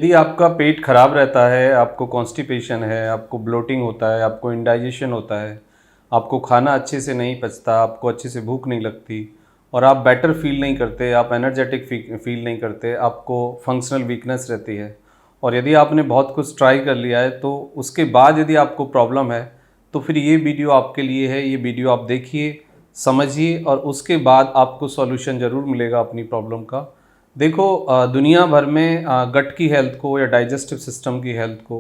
यदि आपका पेट खराब रहता है, आपको कॉन्स्टिपेशन है, आपको ब्लोटिंग होता है, आपको इंडाइजेशन होता है, आपको खाना अच्छे से नहीं पचता, आपको अच्छे से भूख नहीं लगती और आप बेटर फील नहीं करते, आप एनर्जेटिक फील नहीं करते, आपको फंक्शनल वीकनेस रहती है और यदि आपने बहुत कुछ ट्राई कर लिया है तो उसके बाद यदि आपको प्रॉब्लम है तो फिर ये वीडियो आपके लिए है। ये वीडियो आप देखिए, समझिए और उसके बाद आपको सॉल्यूशन ज़रूर मिलेगा अपनी प्रॉब्लम का। देखो, दुनिया भर में गट की हेल्थ को या डाइजेस्टिव सिस्टम की हेल्थ को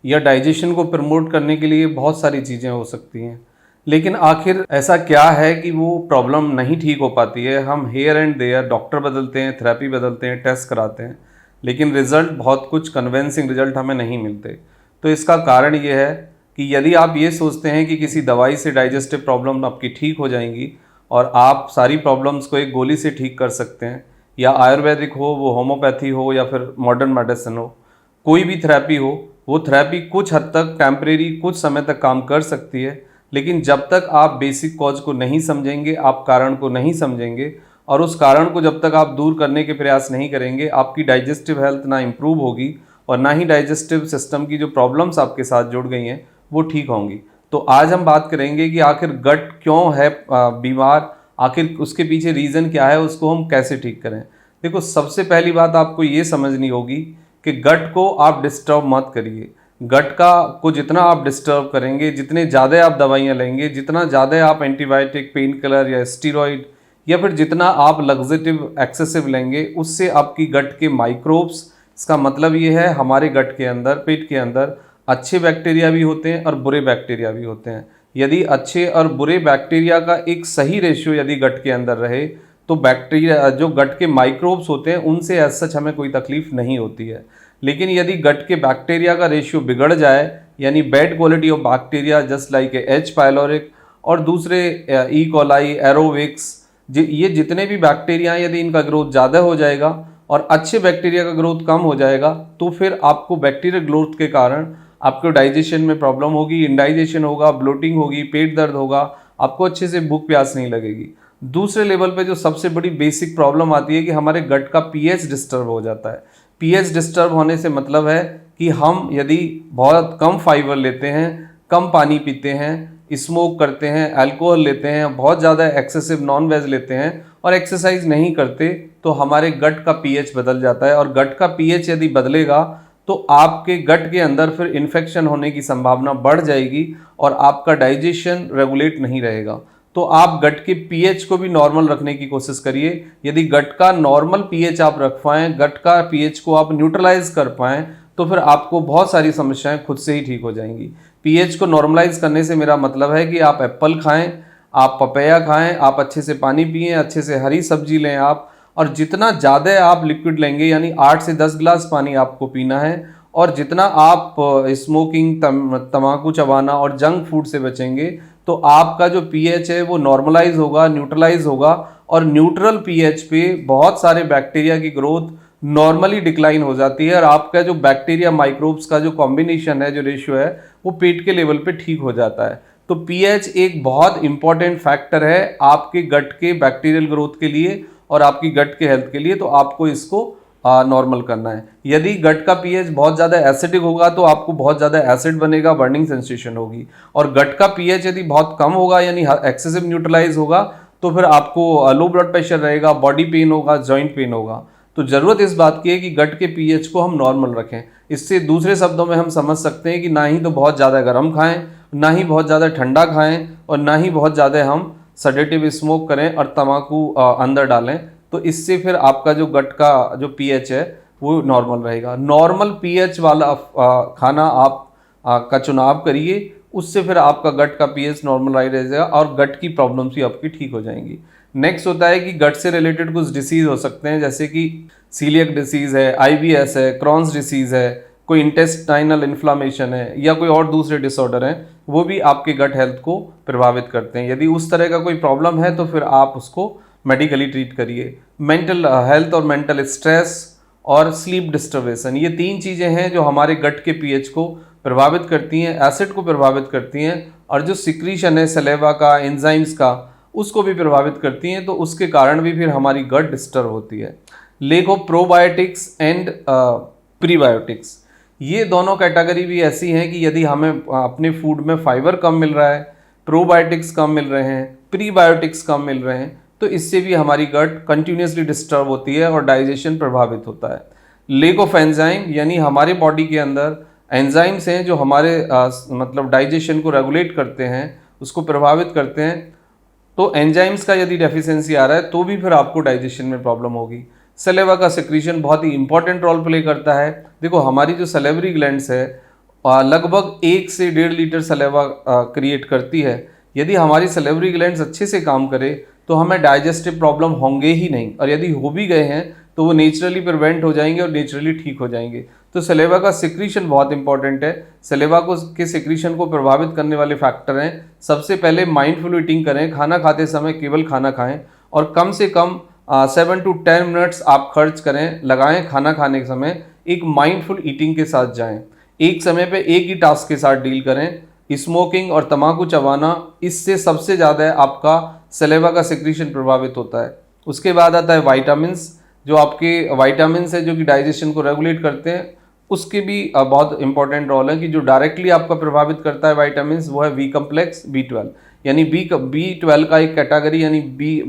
या डाइजेशन को प्रमोट करने के लिए बहुत सारी चीज़ें हो सकती हैं, लेकिन आखिर ऐसा क्या है कि वो प्रॉब्लम नहीं ठीक हो पाती है। हम हेयर एंड देयर डॉक्टर बदलते हैं, थेरेपी बदलते हैं, टेस्ट कराते हैं, लेकिन रिज़ल्ट बहुत कुछ कन्विंसिंग रिज़ल्ट हमें नहीं मिलते। तो इसका कारण ये है कि यदि आप ये सोचते हैं कि किसी दवाई से डाइजेस्टिव प्रॉब्लम आपकी ठीक हो जाएंगी और आप सारी प्रॉब्लम्स को एक गोली से ठीक कर सकते हैं, या आयुर्वेदिक हो, वो होम्योपैथी हो या फिर मॉडर्न मेडिसिन हो, कोई भी थेरेपी हो, वो थेरेपी कुछ हद तक टेम्परेरी कुछ समय तक काम कर सकती है, लेकिन जब तक आप बेसिक कॉज को नहीं समझेंगे, आप कारण को नहीं समझेंगे और उस कारण को जब तक आप दूर करने के प्रयास नहीं करेंगे, आपकी डाइजेस्टिव हेल्थ ना इम्प्रूव होगी और ना ही डाइजेस्टिव सिस्टम की जो प्रॉब्लम्स आपके साथ जुड़ गई हैं वो ठीक होंगी। तो आज हम बात करेंगे कि आखिर गट क्यों है बीमार, आखिर उसके पीछे रीज़न क्या है, उसको हम कैसे ठीक करें। देखो, सबसे पहली बात आपको ये समझनी होगी कि गट को आप डिस्टर्ब मत करिए। गट को जितना आप डिस्टर्ब करेंगे, जितने ज़्यादा आप दवाइयाँ लेंगे, जितना ज़्यादा आप एंटीबायोटिक, पेन किलर या स्टीरॉइड या फिर जितना आप लग्जेटिव एक्सेसिव लेंगे, उससे आपकी गट के माइक्रोब्स, इसका मतलब ये है हमारे गट के अंदर, पेट के अंदर अच्छे बैक्टीरिया भी होते हैं और बुरे बैक्टीरिया भी होते हैं। यदि अच्छे और बुरे बैक्टीरिया का एक सही रेशियो यदि गट के अंदर रहे तो बैक्टीरिया जो गट के माइक्रोब्स होते हैं उनसे एज सच हमें कोई तकलीफ नहीं होती है। लेकिन यदि गट के बैक्टीरिया का रेशियो बिगड़ जाए, यानी bad quality of bacteria just like H pyloric और दूसरे ई कोलाई, एरोविक्स, ये जितने भी बैक्टीरिया हैं, यदि इनका ग्रोथ ज़्यादा हो जाएगा और अच्छे बैक्टीरिया का ग्रोथ कम हो जाएगा तो फिर आपको बैक्टीरियल ग्रोथ के कारण आपको डाइजेशन में प्रॉब्लम होगी, इंडाइजेशन होगा, ब्लोटिंग होगी, पेट दर्द होगा, आपको अच्छे से भूख प्यास नहीं लगेगी। दूसरे लेवल पे जो सबसे बड़ी बेसिक प्रॉब्लम आती है कि हमारे गट का पीएच डिस्टर्ब हो जाता है। पीएच डिस्टर्ब होने से मतलब है कि हम यदि बहुत कम फाइबर लेते हैं, कम पानी पीते हैं, स्मोक करते हैं, अल्कोहल लेते हैं, बहुत ज़्यादा एक्सेसिव नॉन वेज लेते हैं और एक्सरसाइज नहीं करते तो हमारे गट का पीएच बदल जाता है और गट का पीएच यदि बदलेगा तो आपके गट के अंदर फिर इन्फेक्शन होने की संभावना बढ़ जाएगी और आपका डाइजेशन रेगुलेट नहीं रहेगा। तो आप गट के पीएच को भी नॉर्मल रखने की कोशिश करिए। यदि गट का नॉर्मल पीएच आप रख पाएँ, गट का पीएच को आप न्यूट्रलाइज कर पाएँ, तो फिर आपको बहुत सारी समस्याएं खुद से ही ठीक हो जाएंगी। पीएच को नॉर्मलाइज करने से मेरा मतलब है कि आप एप्पल खाएं, आप पपैया खाएं, आप अच्छे से पानी पिएं, अच्छे से हरी सब्जी लें आप, और जितना ज़्यादा आप लिक्विड लेंगे, यानी 8 से 10 गिलास पानी आपको पीना है, और जितना आप स्मोकिंग, तम्बाकू चबाना और जंक फूड से बचेंगे तो आपका जो पीएच है वो नॉर्मलाइज होगा, न्यूट्रलाइज होगा और न्यूट्रल पीएच पे बहुत सारे बैक्टीरिया की ग्रोथ नॉर्मली डिक्लाइन हो जाती है और आपका जो बैक्टीरिया माइक्रोब्स का जो कॉम्बिनेशन है, जो रेशियो है, वो पेट के लेवल पे ठीक हो जाता है। तो पीएच एक बहुत इंपॉर्टेंट फैक्टर है आपके गट के बैक्टीरियल ग्रोथ के लिए और आपकी गट के हेल्थ के लिए, तो आपको इसको नॉर्मल करना है। यदि गट का पीएच बहुत ज़्यादा एसिडिक होगा तो आपको बहुत ज़्यादा एसिड बनेगा, बर्निंग सेंसेशन होगी, और गट का पीएच यदि बहुत कम होगा यानी एक्सेसिव न्यूट्रलाइज होगा तो फिर आपको लो ब्लड प्रेशर रहेगा, बॉडी पेन होगा, जॉइंट पेन होगा। तो ज़रूरत इस बात की है कि गट के पीएच को हम नॉर्मल रखें। इससे दूसरे शब्दों में हम समझ सकते हैं कि ना ही तो बहुत ज़्यादा गर्म खाएं, ना ही बहुत ज़्यादा ठंडा खाएं और ना ही बहुत ज़्यादा हम सडेटिव स्मोक करें और तम्बाकू अंदर डालें। तो इससे फिर आपका जो गट का जो पीएच है वो नॉर्मल रहेगा। नॉर्मल पीएच वाला खाना आप का चुनाव करिए, उससे फिर आपका गट का पीएच नॉर्मल रहेगा और गट की प्रॉब्लम्स भी आपकी ठीक हो जाएंगी। नेक्स्ट होता है कि गट से रिलेटेड कुछ डिसीज़ हो सकते हैं, जैसे कि सीलियक डिसीज़ है, आईबीएस है, क्रॉन्स डिसीज़ है, कोई इंटेस्टाइनल इन्फ्लामेशन है या कोई और दूसरे डिसऑर्डर हैं, वो भी आपके गट हेल्थ को प्रभावित करते हैं। यदि उस तरह का कोई प्रॉब्लम है तो फिर आप उसको मेडिकली ट्रीट करिए। मेंटल हेल्थ और मेंटल स्ट्रेस और स्लीप डिस्टर्बेशन, ये 3 चीज़ें हैं जो हमारे गट के पीएच को प्रभावित करती हैं, एसिड को प्रभावित करती हैं और जो सिक्रीशन है सलेवा का, एंजाइम्स का, उसको भी प्रभावित करती हैं। तो उसके कारण भी फिर हमारी गट डिस्टर्ब होती है। Lake of probiotics and prebiotics. ये दोनों कैटेगरी भी ऐसी हैं कि यदि हमें अपने फूड में फाइबर कम मिल रहा है, प्रोबायोटिक्स कम मिल रहे हैं, प्रीबायोटिक्स कम मिल रहे हैं, तो इससे भी हमारी गट कंटिन्यूसली डिस्टर्ब होती है और डाइजेशन प्रभावित होता है। लेक ऑफ एंजाइम, यानी हमारे बॉडी के अंदर एंजाइम्स हैं जो हमारे मतलब डाइजेशन को रेगुलेट करते हैं, उसको प्रभावित करते हैं। तो एंजाइम्स का यदि डेफिशिएंसी आ रहा है तो भी फिर आपको डाइजेशन में प्रॉब्लम होगी। सलेवा का सिक्रीशन बहुत ही इंपॉर्टेंट रोल प्ले करता है। देखो हमारी जो सलेवरी ग्लैंड्स है लगभग 1 से 1.5 लीटर सलेवा क्रिएट करती है। यदि हमारी सलेवरी ग्लैंड्स अच्छे से काम करे तो हमें डाइजेस्टिव प्रॉब्लम होंगे ही नहीं, और यदि हो भी गए हैं तो वो नेचुरली प्रिवेंट हो जाएंगे और नेचुरली ठीक हो जाएंगे। तो सलेवा का सिक्रीशन बहुत इंपॉर्टेंट है। सलेवा को के सिक्रीशन को प्रभावित करने वाले फैक्टर हैं, सबसे पहले माइंडफुल ईटिंग करें, खाना खाते समय केवल खाना खाएं और कम से कम 7 to 10 मिनट्स आप खर्च करें लगाएं खाना खाने के समय एक माइंडफुल ईटिंग के साथ जाएं। एक समय पे एक ही टास्क के साथ डील करें। स्मोकिंग और तंबाकू चबाना, इससे सबसे ज़्यादा आपका सलेवा का सिक्रीशन प्रभावित होता है। उसके बाद आता है वाइटामिन्स, जो आपके वाइटामिन्स है जो कि डाइजेशन को रेगुलेट करते हैं, उसके भी बहुत इंपॉर्टेंट रोल है कि जो डायरेक्टली आपका प्रभावित करता है वाइटामिन्स वो है बी कम्प्लेक्स, B12, यानी B12 का एक कैटेगरी यानी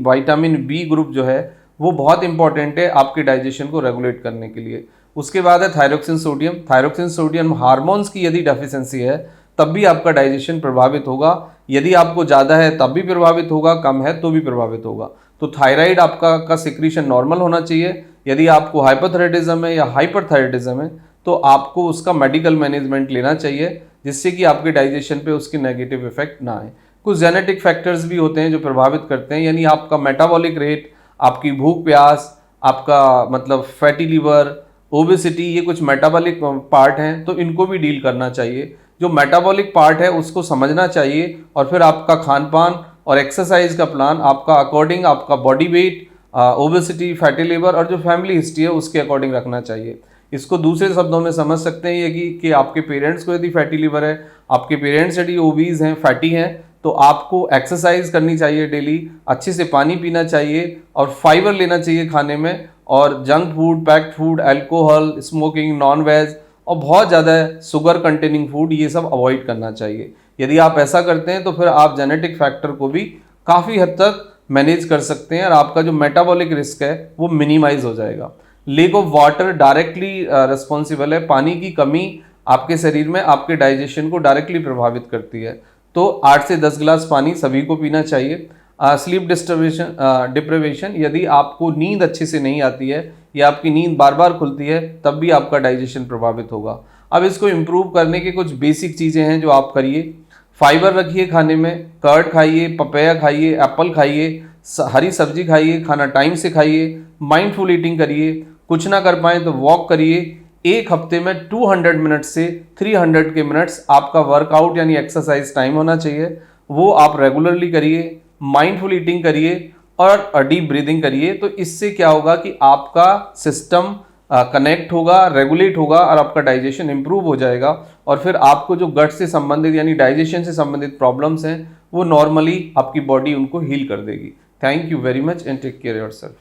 विटामिन बी ग्रुप जो है वो बहुत इंपॉर्टेंट है आपके डाइजेशन को रेगुलेट करने के लिए। उसके बाद है thyroxine sodium. Thyroxine sodium hormones की यदि डेफिशिएंसी है तब भी आपका डाइजेशन प्रभावित होगा। यदि आपको ज़्यादा है तब भी प्रभावित होगा, कम है तो भी प्रभावित होगा। तो थायराइड आपका सिक्रीशन नॉर्मल होना चाहिए। यदि आपको हाइपोथायराइडिज्म है या हाइपरथायराइडिज्म है तो आपको उसका मेडिकल मैनेजमेंट लेना चाहिए, जिससे कि आपके डाइजेशन पे उसकी नेगेटिव इफेक्ट ना आए। कुछ जेनेटिक फैक्टर्स भी होते हैं जो प्रभावित करते हैं, यानी आपका मेटाबॉलिक रेट, आपकी भूख प्यास, आपका मतलब फैटी लीवर, ओबेसिटी, ये कुछ मेटाबॉलिक पार्ट हैं, तो इनको भी डील करना चाहिए। जो मेटाबॉलिक पार्ट है उसको समझना चाहिए और फिर आपका खान पान और एक्सरसाइज का प्लान आपका अकॉर्डिंग आपका body weight, obesity, fatty liver और जो फैमिली हिस्ट्री है उसके अकॉर्डिंग रखना चाहिए। इसको दूसरे शब्दों में समझ सकते हैं ये कि आपके पेरेंट्स को यदि फैटी लीवर है, आपके पेरेंट्स यदि ओबीज हैं, फैटी हैं, तो आपको एक्सरसाइज करनी चाहिए डेली, अच्छे से पानी पीना चाहिए और फाइबर लेना चाहिए खाने में, और junk food, packed food, alcohol, smoking, non veg और बहुत ज़्यादा शुगर कंटेनिंग फूड, ये सब अवॉइड करना चाहिए। यदि आप ऐसा करते हैं तो फिर आप जेनेटिक फैक्टर को भी काफ़ी हद तक मैनेज कर सकते हैं और आपका जो मेटाबॉलिक रिस्क है वो मिनिमाइज हो जाएगा। Lake of water directly responsible है। पानी की कमी आपके शरीर में आपके डाइजेशन को डायरेक्टली प्रभावित करती है। तो 8 से 10 गिलास पानी सभी को पीना चाहिए। स्लीप डिप्रिवेशन, यदि आपको नींद अच्छे से नहीं आती है या आपकी नींद बार बार खुलती है तब भी आपका डाइजेशन प्रभावित होगा। अब इसको इम्प्रूव करने के कुछ बेसिक चीज़ें हैं जो आप करिए। फाइबर रखिए खाने में, कर्ड खाइए, पपैया खाइए, एप्पल खाइए, हरी सब्जी खाइए, खाना टाइम से खाइए, माइंडफुल ईटिंग करिए। कुछ ना कर पाएँ तो वॉक करिए। एक हफ्ते में 200 मिनट से 300 के मिनट्स आपका वर्कआउट यानी एक्सरसाइज टाइम होना चाहिए, वो आप रेगुलरली करिए। माइंडफुल ईटिंग करिए और डीप ब्रीदिंग करिए। तो इससे क्या होगा कि आपका सिस्टम कनेक्ट होगा, रेगुलेट होगा और आपका डाइजेशन इंप्रूव हो जाएगा, और फिर आपको जो गट से संबंधित यानी डाइजेशन से संबंधित प्रॉब्लम्स हैं वो नॉर्मली आपकी बॉडी उनको हील कर देगी। Thank you very much and take care yourself.